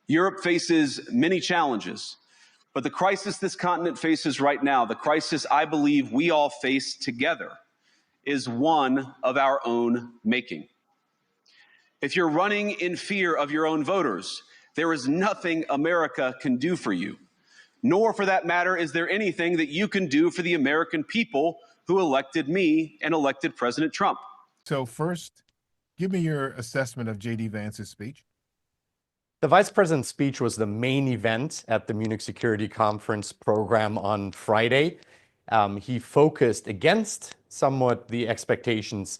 Europe faces many challenges, but the crisis this continent faces right now, the crisis I believe we all face together, is one of our own making. If you're running in fear of your own voters, there is nothing America can do for you, nor for that matter is there anything that you can do for the American people who elected me and elected President Trump. So first, give me your assessment of J.D. Vance's speech. The vice president's speech was the main event at the Munich Security Conference program on Friday. He focused against somewhat the expectations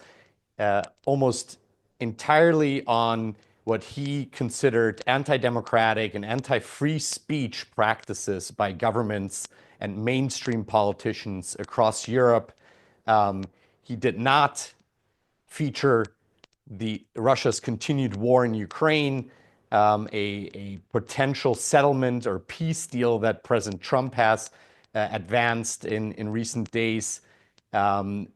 almost entirely on what he considered anti-democratic and anti-free speech practices by governments and mainstream politicians across Europe. He did not feature Russia's continued war in Ukraine, a potential settlement or peace deal that President Trump has advanced in recent days, and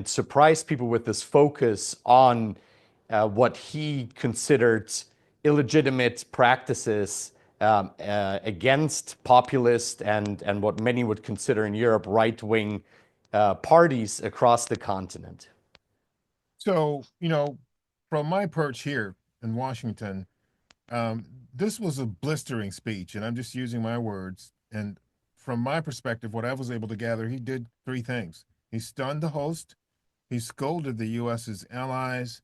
surprised people with this focus on what he considered illegitimate practices against populist and what many would consider in Europe right-wing parties across the continent. So, from my perch here in Washington, this was a blistering speech, and I'm just using my words. And from my perspective, what I was able to gather, he did three things. He stunned the host, he scolded the U.S.'s allies,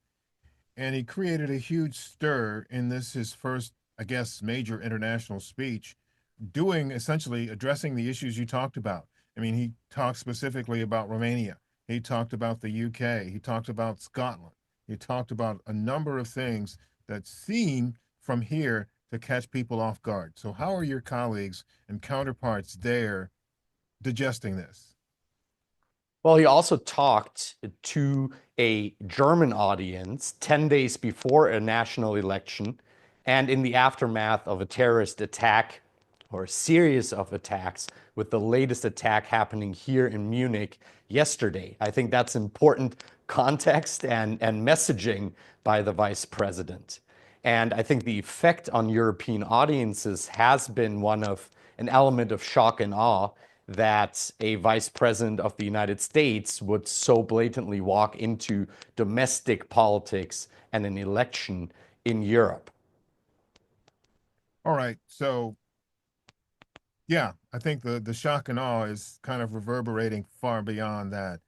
and he created a huge stir in his first, I guess, major international speech, essentially addressing the issues you talked about. I mean, he talked specifically about Romania. He talked about the UK. He talked about Scotland. He talked about a number of things that seem from here to catch people off guard. So how are your colleagues and counterparts there digesting this? Well, he also talked to a German audience 10 days before a national election and in the aftermath of a terrorist attack or a series of attacks, with the latest attack happening here in Munich yesterday. I think that's important context and messaging by the vice president. And I think the effect on European audiences has been one of an element of shock and awe that a vice president of the United States would so blatantly walk into domestic politics and an election in Europe. All right. So, yeah, I think the shock and awe is kind of reverberating far beyond that.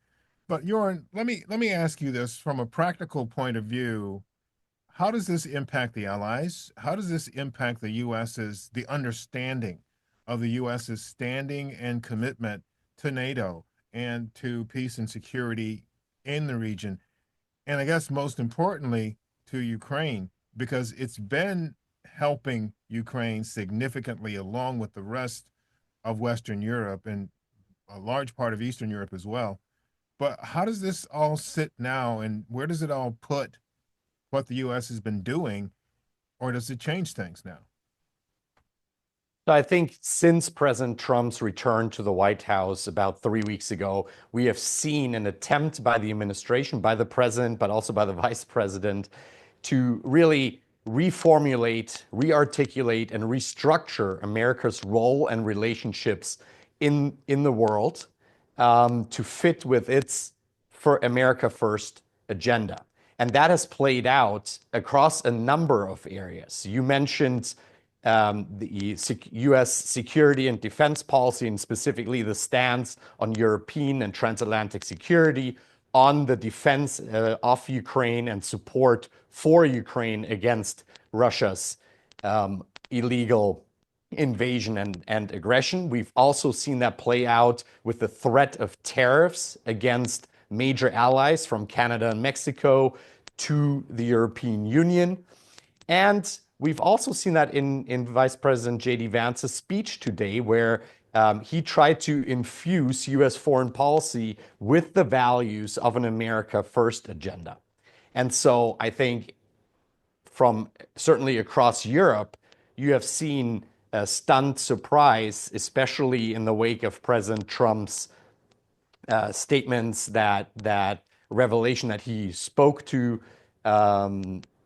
But Jörn, let me ask you this from a practical point of view. How does this impact the allies? How does this impact the understanding of the U.S.'s standing and commitment to NATO and to peace and security in the region? And I guess most importantly, to Ukraine, because it's been helping Ukraine significantly along with the rest of Western Europe and a large part of Eastern Europe as well. But how does this all sit now, and where does it all put what the U.S. has been doing, or does it change things now? So I think since President Trump's return to the White House about 3 weeks ago, we have seen an attempt by the administration, by the president, but also by the vice president, to really reformulate, rearticulate, and restructure America's role and relationships in the world to fit with its for America First agenda. And that has played out across a number of areas. You mentioned the U.S. security and defense policy, and specifically the stance on European and transatlantic security, on the defense of Ukraine and support for Ukraine against Russia's illegal invasion and aggression. We've also seen that play out with the threat of tariffs against major allies from Canada and Mexico to the European Union. And we've also seen that in Vice President J.D. Vance's speech today, where he tried to infuse U.S. foreign policy with the values of an America First agenda. And so I think from certainly across Europe, you have seen a stunned surprise, especially in the wake of President Trump's statements, that revelation that he spoke to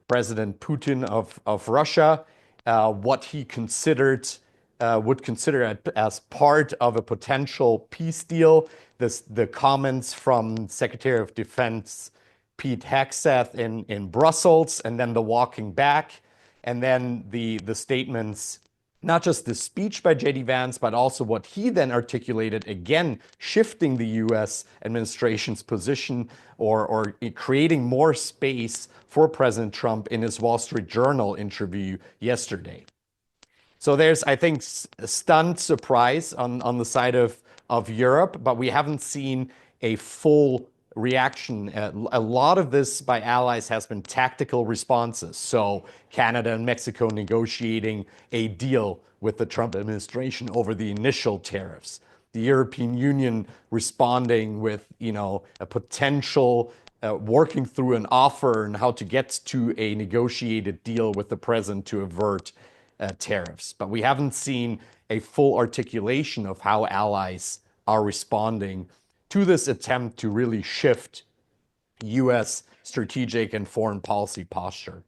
President Putin of Russia, what he considered would consider as part of a potential peace deal. The comments from Secretary of Defense Pete Hegseth in Brussels, and then the walking back, and then the statements, not just the speech by J.D. Vance, but also what he then articulated, again, shifting the U.S. administration's position or creating more space for President Trump in his Wall Street Journal interview yesterday. So there's, I think, stunned surprise on the side of Europe, but we haven't seen a full reaction. A lot of this by allies has been tactical responses. So Canada and Mexico negotiating a deal with the Trump administration over the initial tariffs. The European Union responding with, a potential working through an offer and how to get to a negotiated deal with the president to avert tariffs. But we haven't seen a full articulation of how allies are responding to this attempt to really shift U.S. strategic and foreign policy posture.